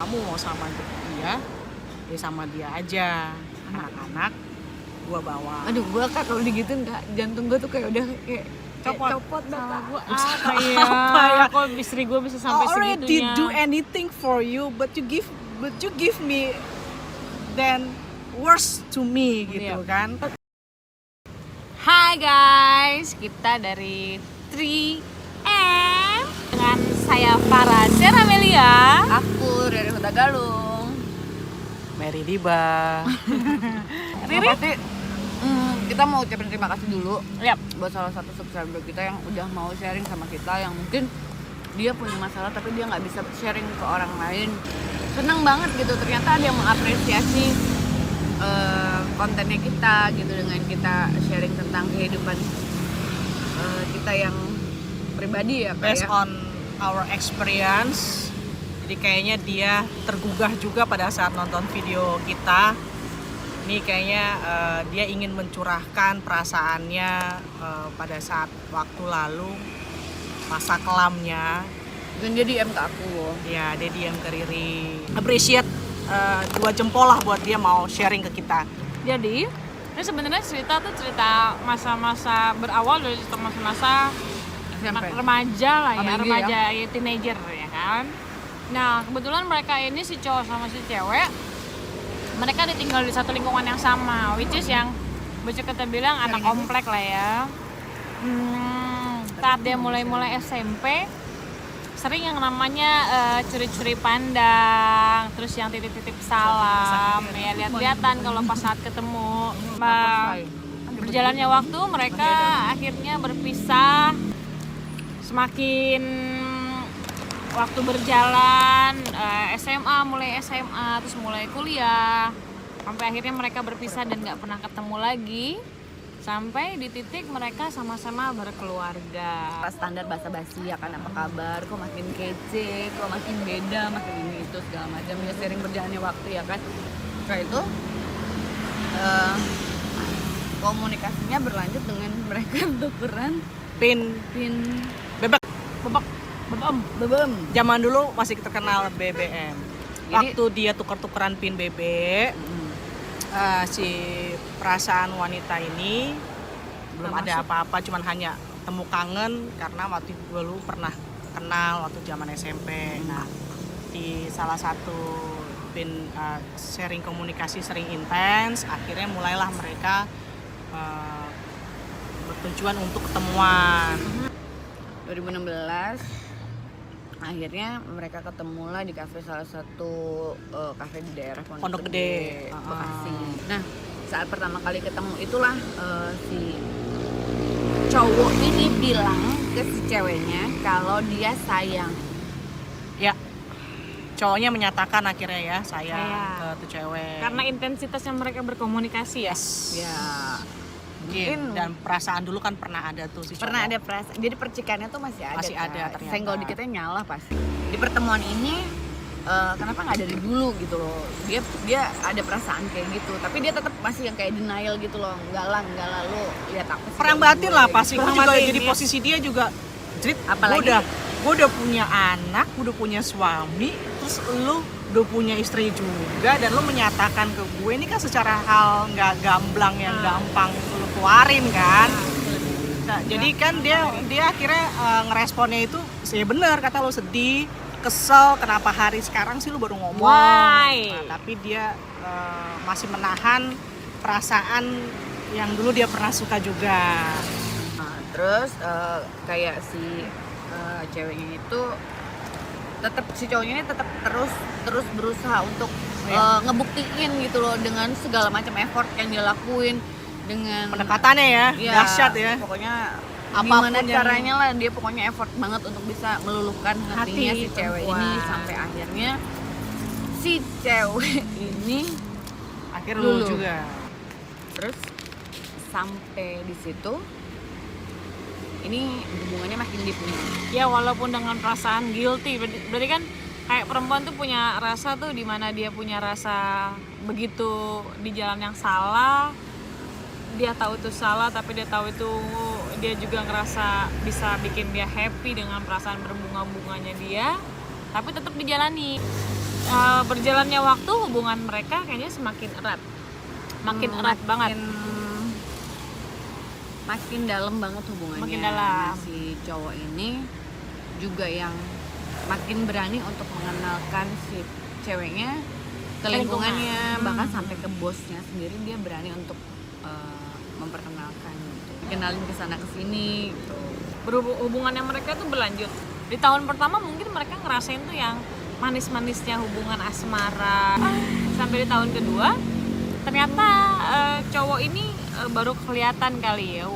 kamu mau sama dia, ya sama dia aja. Anak-anak gua bawa. Aduh, gue kak kalau digituin kak, jantung gue tuh kayak udah kayak copot Salah dah. gue apa ya? Apa ya? Kok istri gue bisa sampai already segitunya? do anything for you, but you give me then worse to me gitu Iya. kan. Hai guys, kita dari 3M dengan saya Farah Seramelia. Aku dari Huta Galung. Mary Diba. Riri? Pasti kita mau ucapin terima kasih dulu Yap. buat salah satu subscriber kita yang udah mau sharing sama kita, yang mungkin dia punya masalah tapi dia nggak bisa sharing ke orang lain. Senang banget gitu, ternyata ada yang mengapresiasi kontennya kita gitu, dengan kita sharing tentang kehidupan kita yang pribadi ya Based kayak. on our experience. Jadi kayaknya dia tergugah juga pada saat nonton video kita. Ini kayaknya dia ingin mencurahkan perasaannya pada saat waktu lalu, masa kelamnya. Dan dia DM ke aku loh. Ya, dia diam ke Riri. Appreciate 2 jempol lah buat dia mau sharing ke kita. Jadi, ini sebenarnya cerita tuh cerita masa-masa berawal dari masa-masa SMP. remaja lah ya, Remaja remaja ya, teenager ya kan. Nah, kebetulan mereka ini si cowok sama si cewek, mereka ditinggal di satu lingkungan yang sama, which is yang bisa kita bilang anak komplek lah ya. Saat dia mulai-mulai SMP, sering yang namanya curi-curi pandang, terus yang titip-titip salam, ya lihat-lihatan kalau pas saat ketemu. Berjalannya waktu, mereka akhirnya berpisah. Semakin waktu berjalan, mulai SMA, terus mulai kuliah, sampai akhirnya mereka berpisah dan nggak pernah ketemu lagi, sampai di titik mereka sama-sama berkeluarga. Standar basa-basi ya kan, apa kabar, kok makin kece, kok makin beda, makin ini itu segala macam ya, sering berjalannya waktu ya kan. Setelah itu komunikasinya berlanjut dengan mereka tukeran Pin pin bebek. BBM. Zaman dulu masih terkenal BBM. Jadi- Waktu dia tuker-tukeran pin BB, si perasaan wanita ini belum Nggak ada apa-apa, cuman hanya temu kangen karena waktu dulu pernah kenal waktu zaman SMP. Nah, di salah satu pin sharing komunikasi sering intens, akhirnya mulailah mereka bertujuan untuk ketemuan. 2016 akhirnya mereka ketemulah di kafe, salah satu kafe di daerah Pondok Gede. Bekasi. Nah, saat pertama kali ketemu itulah si cowok ini bilang ke si ceweknya kalau dia sayang. Ya, cowoknya menyatakan akhirnya ya sayang Sayang. ke tuh cewek. Karena intensitasnya mereka berkomunikasi ya. Ya, Mungkin, dan perasaan dulu kan pernah ada tuh si pernah cowok. ada perasaan. Jadi percikannya tuh masih ada. Masih ada Kak. ternyata. Senggol dikitnya nyala pasti. Di pertemuan ini kenapa nggak dari dulu gitu loh, dia ada perasaan kayak gitu, tapi dia tetap masih yang kayak denial gitu loh, enggak lah lu lihat apa sih, Perang dari batin gue, lah gitu. pasti. Gue Perang juga batin, jadi ya. posisi dia juga. Jrit, Apalagi- gue udah punya anak, udah punya suami, terus lu udah punya istri juga, dan lu menyatakan ke gue ini kan secara hal nggak gamblang yang gampang lu keluarin kan. Nah, jadi kan dia akhirnya ngeresponnya itu sih bener kata lu, sedih, kesel, kenapa hari sekarang sih lu baru ngomong. Why? Nah, tapi dia masih menahan perasaan yang dulu dia pernah suka juga. Nah, terus kayak si ceweknya itu tetap, si cowoknya ini tetap terus berusaha untuk ngebuktiin gitu loh, dengan segala macam effort yang dia lakuin, dengan Pendekatannya ya, dahsyat ya. Pokoknya Apapun gimana yang- caranya lah, dia pokoknya effort banget untuk bisa meluluhkan hatinya Hati si cewek perempuan. ini, sampai akhirnya si cewek ini Akhirnya lu Lulu. juga. terus sampai di situ ini hubungannya makin deep nih. Ya walaupun dengan perasaan guilty, berarti kan kayak perempuan tuh punya rasa tuh, dimana dia punya rasa begitu di jalan yang salah, dia tahu itu salah, tapi dia tahu itu dia juga ngerasa bisa bikin dia happy dengan perasaan berbunga-bunganya dia, tapi tetap dijalani. berjalannya waktu hubungan mereka kayaknya semakin erat, makin erat banget. Makin dalam banget hubungannya. Makin dalam. Nah, si cowok ini juga yang makin berani untuk mengenalkan si ceweknya ke lingkungannya, bahkan sampai ke bosnya sendiri dia berani untuk memperkenalkan gitu. Kenalin ke sana ke sini gitu. Hubungannya mereka tuh berlanjut. Di tahun pertama mungkin mereka ngerasain tuh yang manis-manisnya hubungan asmara. Sampai di tahun kedua ternyata cowok ini baru kelihatan kali ya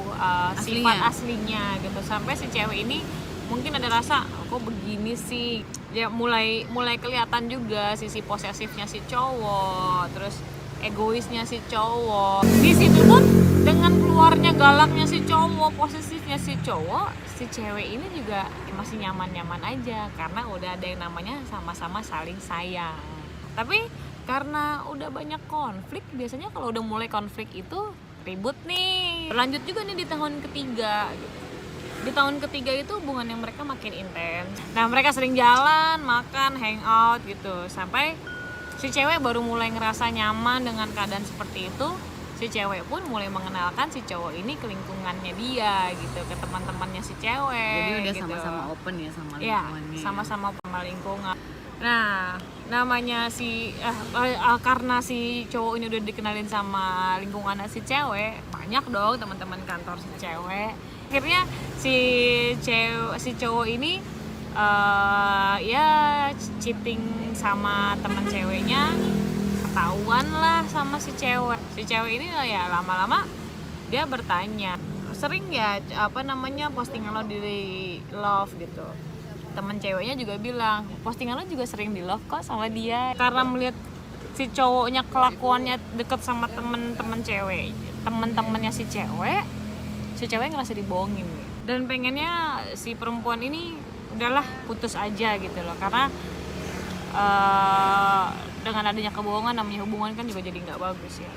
sifat aslinya gitu. Sampai si cewek ini mungkin ada rasa kok begini sih. Ya mulai kelihatan juga sisi posesifnya si cowok, terus egoisnya si cowok. Di situ pun dengan keluarnya galaknya si cowok, posesifnya si cowok, si cewek ini juga masih nyaman-nyaman aja karena udah ada yang namanya sama-sama saling sayang. Tapi karena udah banyak konflik, biasanya kalau udah mulai konflik itu ribut nih. Berlanjut juga nih di tahun ketiga gitu. Di tahun ketiga itu hubungan yang mereka makin intens. Nah, mereka sering jalan, makan, hangout gitu. Sampai si cewek baru mulai ngerasa nyaman dengan keadaan seperti itu. Si cewek pun mulai mengenalkan si cowok ini ke lingkungannya dia gitu, ke teman-temannya si cewek. Jadi udah gitu. sama-sama open ya sama Ya, lingkungannya. sama-sama sama lingkungan. Nah, namanya karena si cowok ini udah dikenalin sama lingkungannya si cewek, banyak dong teman-teman kantor si cewek. Akhirnya si cowok ini ya cheating sama teman ceweknya, ketahuan lah sama si cewek. Si cewek ini ya lama-lama dia bertanya, sering ya postingan lo di love gitu. Temen ceweknya juga bilang postingan lo juga sering di love kok sama dia. Karena melihat si cowoknya kelakuannya deket sama temen-temennya si cewek ngerasa dibohongin dan pengennya si perempuan ini udahlah putus aja gitu loh, karena dengan adanya kebohongan namanya hubungan kan juga jadi nggak bagus ya.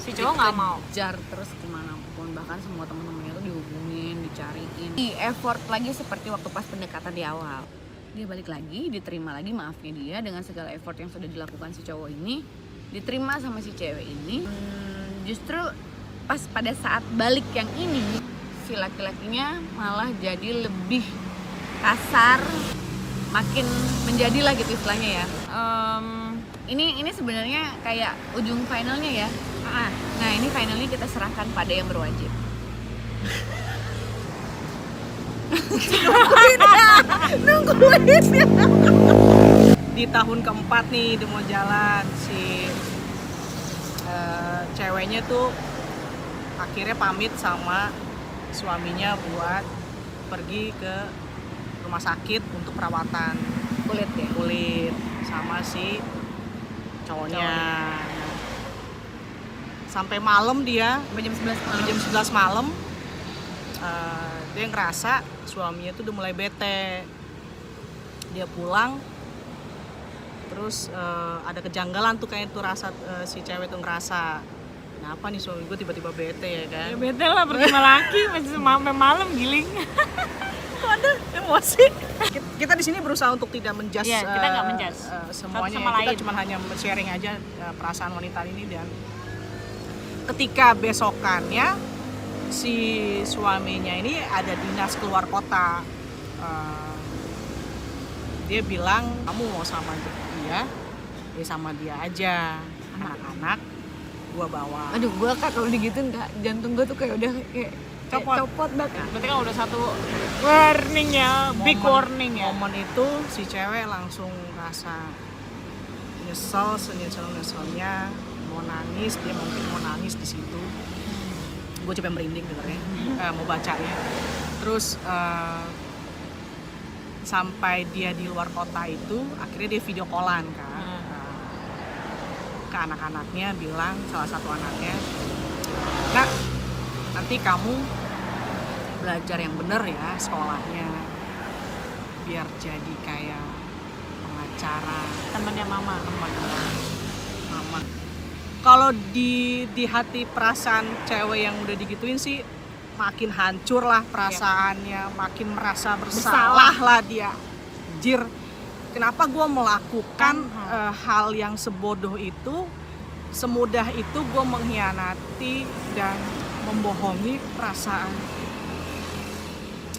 Si cowok nggak mau, kejar terus kemanapun, bahkan semua teman-temannya tuh dihubungin, dicariin, di effort lagi seperti waktu pas pendekatan di awal. Dia balik lagi, diterima lagi maafnya dia dengan segala effort yang sudah dilakukan si cowok ini, diterima sama si cewek ini. Justru pas pada saat balik yang ini, si laki-lakinya malah jadi lebih kasar, makin menjadilah gitu istilahnya ya. Ini sebenarnya kayak ujung finalnya ya. Nah ini finalnya kita serahkan pada yang berwajib. Nungguin ya. Di tahun keempat nih dia mau jalan, si ceweknya tuh akhirnya pamit sama suaminya buat pergi ke rumah sakit untuk perawatan kulit sama si cowoknya. Sampai malam dia jam 11 malam dia ngerasa suaminya tuh udah mulai bete. Dia pulang terus ada kejanggalan tuh kayak tuh rasa si cewek tuh ngerasa kenapa nih suami gue tiba-tiba bete ya kan? ya bete lah pergi sama laki masih sampai malam giling. Ada emosi. Kita di sini berusaha untuk tidak menjudge kita nggak menjudge semuanya. sama Kita lain. cuma hanya sharing aja perasaan wanita ini. Dan ketika besokannya si suaminya ini ada dinas keluar kota, dia bilang kamu mau sama dia, ya sama dia aja. Anak-anak gua bawa. Aduh, gue kalau digituin jantung gue tuh kayak udah kayak copot banget. Berarti kan udah satu warning ya, big warning ya. Momen itu si cewek langsung rasa nyesel-nyeselnya, mau nangis, dia mungkin mau nangis di situ. Gue coba merinding dengernya, mau bacanya. Terus sampai dia di luar kota itu, akhirnya dia video callan kan. Ke anak-anaknya bilang, salah satu anaknya, "Kak, nanti kamu belajar yang bener ya sekolahnya, biar jadi kayak pengacara." Temannya mama. Kalau di hati perasaan cewek yang udah digituin sih makin hancur lah perasaannya, makin merasa bersalah lah dia. Anjir, kenapa gue melakukan hal yang sebodoh itu, semudah itu gue mengkhianati dan membohongi perasaan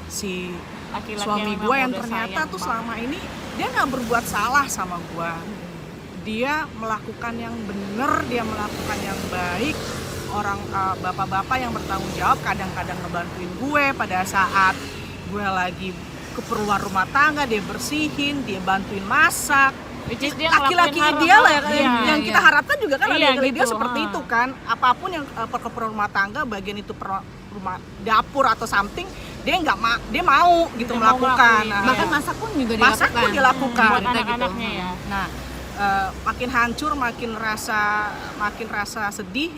si Laki-laki suami yang gue memang yang udah ternyata sayang tuh banget. selama ini dia nggak berbuat salah sama gue. Dia melakukan yang benar, dia melakukan yang baik. Orang bapak-bapak yang bertanggung jawab kadang-kadang ngebantuin gue pada saat gue lagi keperluan rumah tangga, dia bersihin, dia bantuin masak. Which is dia Laki-laki ngelakuin ideal ya, iya, yang kita harapkan juga kan Iya, laki-laki dia gitu, seperti itu kan. Apapun yang keperluan rumah tangga, bagian itu rumah dapur atau something, dia dia mau gitu Dia mau melakukan. ngelakuin, Nah, iya. Bahkan masak pun juga masak pun dilakukan. buat Cerita gitu. anak-anaknya ya. Nah, makin hancur, makin rasa sedih,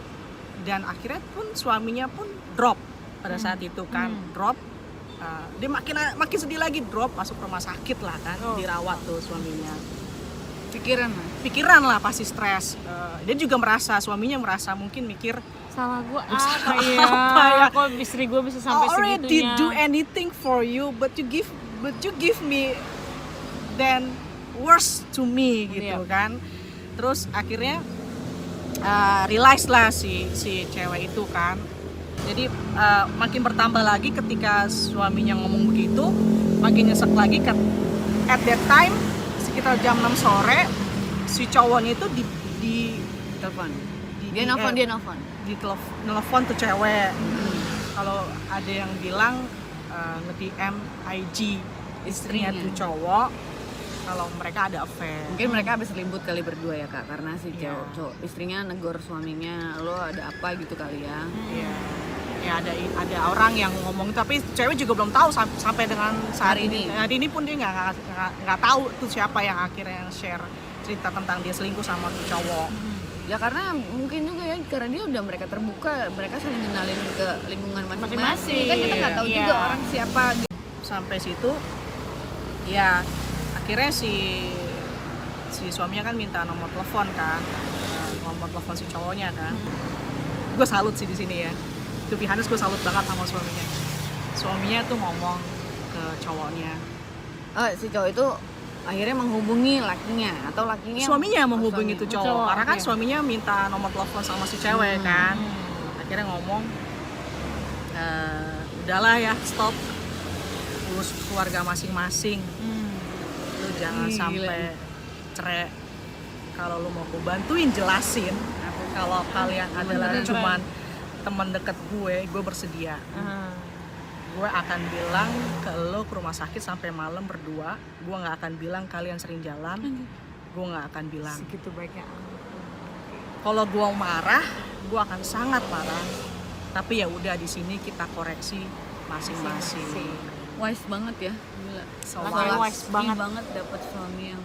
dan akhirnya pun suaminya pun drop pada saat itu kan, drop. Dia makin sedih lagi, drop, masuk rumah sakit lah kan, dirawat tuh suaminya. Pikiran lah pasti stres. Dia juga suaminya merasa mungkin mikir, Salah gue Salah apa apa ya? Kok istri gue bisa sampai I already segitunya? do anything for you, but you give me then worse to me gitu Iya. kan. Terus akhirnya realize lah si cewek itu kan. Jadi makin bertambah lagi ketika suaminya ngomong begitu, makin nyesek lagi. At that time sekitar jam 6 sore si cowoknya itu di Telepon. di- Dia di- nelfon, eh, dia nelfon. nelfon tuh cewek. Kalau ada yang bilang nge-DM IG istrinya Istrinya. tuh cowok kalau mereka ada affair. Mungkin mereka habis ribut kali berdua ya kak, karena si Iya. cowok istrinya negor suaminya, lo ada apa gitu kali ya. Iya. Ya ada orang yang ngomong, tapi cewek juga belum tahu sampai dengan saat Hari ini. ini. Hari ini pun dia nggak tahu tuh siapa yang akhirnya yang share cerita tentang dia selingkuh sama tuh cowok. Ya karena mungkin juga ya, karena dia udah mereka terbuka, mereka saling kenalin ke lingkungan masing-masing. Masing-masing. Kan kita nggak tahu Iya. juga orang siapa. Sampai situ ya akhirnya si suaminya kan minta nomor telepon kan, nomor telepon si cowoknya kan. Gue salut sih di sini ya, to be honest gue salut banget sama suaminya tuh ngomong ke cowoknya, Si cowok itu akhirnya menghubungi lakinya atau lakinya suaminya menghubungi tuh cowok, Cowok, karena kan iya. suaminya minta nomor telepon sama si cewek kan. Akhirnya ngomong, udahlah ya, stop, urus keluarga masing-masing, lu jangan Gila. sampai cerai. Kalau lu mau aku bantuin jelasin, kalau kalian adalah beneran. cuman teman dekat gue bersedia. Gue akan bilang ke lo ke rumah sakit sampai malam berdua. Gue nggak akan bilang kalian sering jalan. Gue nggak akan bilang. Segitu baiknya. Kalau gue marah, gue akan sangat marah. Tapi ya udah, di sini kita koreksi masing-masing. wise banget ya. Gila. So Laki wise banget. banget dapat suami yang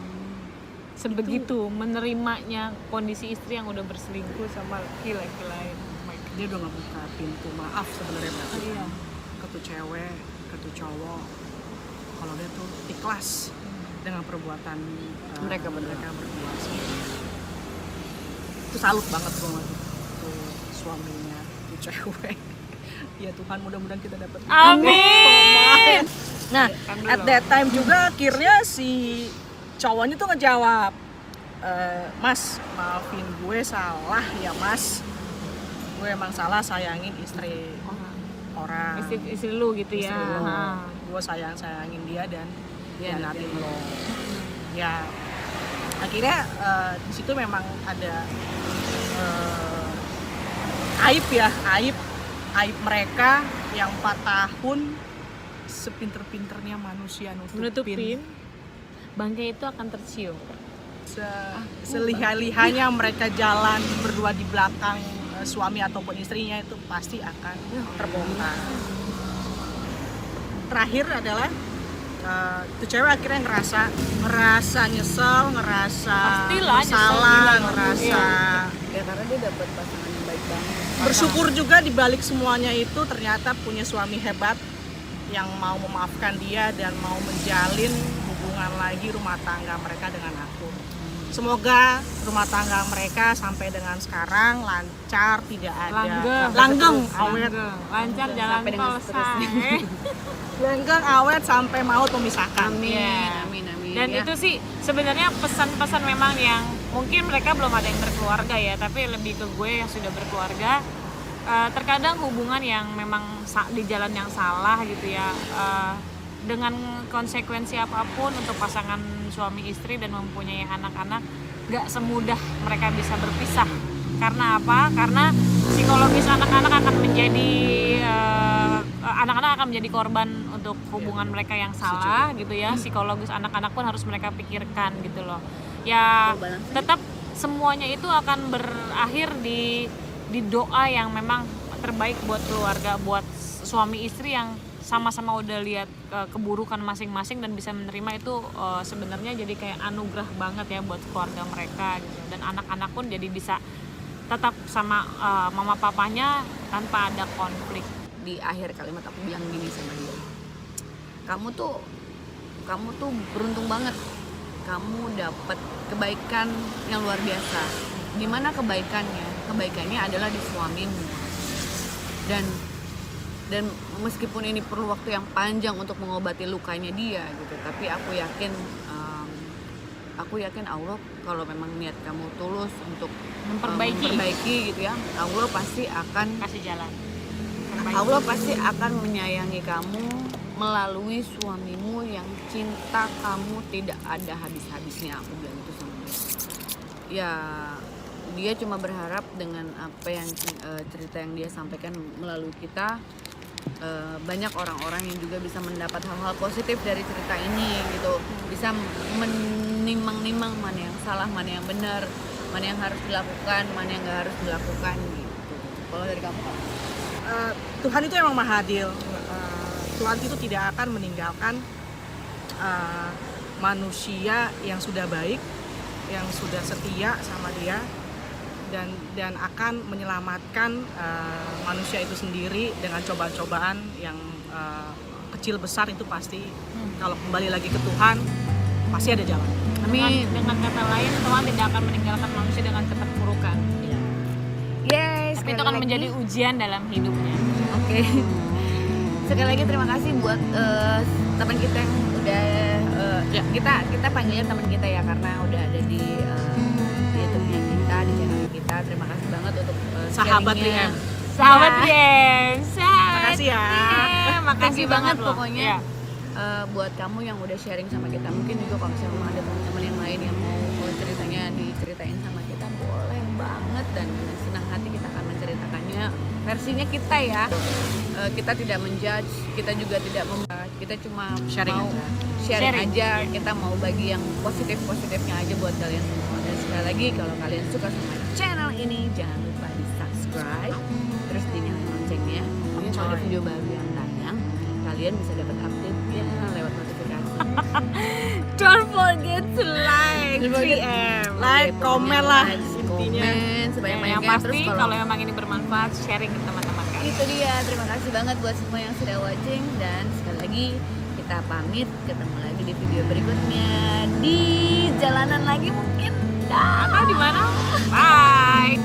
Sebegitu menerimanya kondisi istri yang udah berselingkuh sama laki-laki lain. Oh my God. dia udah ngebuka pintu maaf sebenarnya Mbak. Iya. Ke tuh cewek, ke tuh cowok. Kalau dia tuh ikhlas dengan perbuatan Mereka berdua. berdua sih. Itu salut banget gue sama tuh suaminya, tuh cewek. Ya Tuhan, mudah-mudahan kita dapat. Amin. Nah, at that time juga akhirnya si cowoknya tuh ngejawab, Mas, maafin gue salah ya Mas. Gue emang salah sayangin istri orang. Istri lu gitu ya. Istri lo. Ah. Gue sayangin dia dan Iya, hianatin lo. Ya, akhirnya di situ memang ada aib mereka yang 4 tahun sepinter-pinternya manusia Menutupin bangkai itu akan tercium. Seliha-lihanya mereka jalan berdua di belakang suami ataupun istrinya itu pasti akan terbongkar. Terakhir adalah tuh cewek akhirnya ngerasa nyesel, ngerasa Pastilah nyesel, bersalah, gila. ngerasa ya karena dia dapat pasangan yang baik banget. bersyukur juga di balik semuanya itu ternyata punya suami hebat yang mau memaafkan dia dan mau menjalin hubungan lagi rumah tangga mereka dengan aku. Semoga rumah tangga mereka sampai dengan sekarang lancar, tidak ada langgeng, awet, Lancar jalan Sampai dengan tol seterusnya. say. langgeng, awet sampai maut memisahkan. Amin, Iya. amin, amin. sih. Dan ya. itu sih sebenarnya pesan-pesan memang yang mungkin mereka belum ada yang berkeluarga ya, tapi lebih ke gue yang sudah berkeluarga. Terkadang hubungan yang memang di jalan yang salah gitu ya, dengan konsekuensi apapun untuk pasangan suami istri dan mempunyai anak-anak, gak semudah mereka bisa berpisah. Karena apa? Karena psikologis anak-anak akan menjadi anak-anak akan menjadi korban untuk hubungan mereka yang salah gitu ya. Psikologis anak-anak pun harus mereka pikirkan gitu loh. Ya tetap semuanya itu akan berakhir di doa yang memang terbaik buat keluarga, buat suami istri yang sama-sama udah lihat keburukan masing-masing dan bisa menerima itu. Sebenarnya jadi kayak anugerah banget ya buat keluarga mereka gitu. Dan anak-anak pun jadi bisa tetap sama mama papanya tanpa ada konflik. Di akhir kalimat aku bilang gini sama dia, kamu tuh beruntung banget, kamu dapat kebaikan yang luar biasa. Dimana kebaikannya adalah di suamimu. Dan meskipun ini perlu waktu yang panjang untuk mengobati lukanya dia gitu, tapi aku yakin Allah, kalau memang niat kamu tulus untuk memperbaiki gitu ya, Allah pasti akan Kasih jalan. Allah pasti akan menyayangi kamu melalui suamimu yang cinta kamu tidak ada habis-habisnya. Aku bilang itu sama dia. Ya, dia cuma berharap dengan apa yang cerita yang dia sampaikan melalui kita, banyak orang-orang yang juga bisa mendapat hal-hal positif dari cerita ini gitu, bisa menimang-nimang mana yang salah, mana yang benar, mana yang harus dilakukan, mana yang nggak harus dilakukan gitu. Kalau dari kamu Kak? Tuhan itu emang maha adil. Tuhan itu tidak akan meninggalkan manusia yang sudah baik, yang sudah setia sama dia, dan akan menyelamatkan manusia itu sendiri dengan cobaan-cobaan yang kecil besar itu pasti. Kalau kembali lagi ke Tuhan pasti ada jalan. Amin. Dengan kata lain, Tuhan tidak akan meninggalkan manusia dengan keterpurukan. Yes. Tapi itu akan menjadi ujian dalam hidupnya. Oke. Sekali lagi terima kasih buat teman kita yang udah kita panggilnya teman kita ya, karena udah ada di YouTube-nya kita, di channel kita. Terima kasih banget untuk Sahabat sharingnya. DM. Sahabat Gem, Makasih ya. Makasih banget loh. pokoknya. Ya. Buat kamu yang udah sharing sama kita, mungkin juga kalau misalnya ada teman-teman yang lain yang mau ceritanya diceritain sama kita, boleh banget, dan dengan senang hati kita akan menceritakannya versinya kita ya. Kita tidak menjudge, kita juga tidak kita cuma Sharing mau aja. sharing Sharing, aja. iya. Kita mau bagi yang positifnya aja buat kalian semua. Dan sekali lagi, kalau kalian suka sama channel ini, jangan lupa di subscribe, terus dinyalain loncengnya. Pokoknya kalau ada video baru yang tayang, kalian bisa dapat update-nya lewat notifikasi. Don't forget to like Don't forget- 3M. Like, Oke, komen pokoknya lah like, intinya. komen sebanyak-banyaknya. Yang pasti Terus kalau memang ini bermanfaat, sharing ke teman-teman kalian. itu dia, terima kasih banget buat semua yang sudah watching, dan sekali lagi kita pamit, ketemu lagi di video berikutnya di jalanan lagi mungkin. Atau di mana? Bye.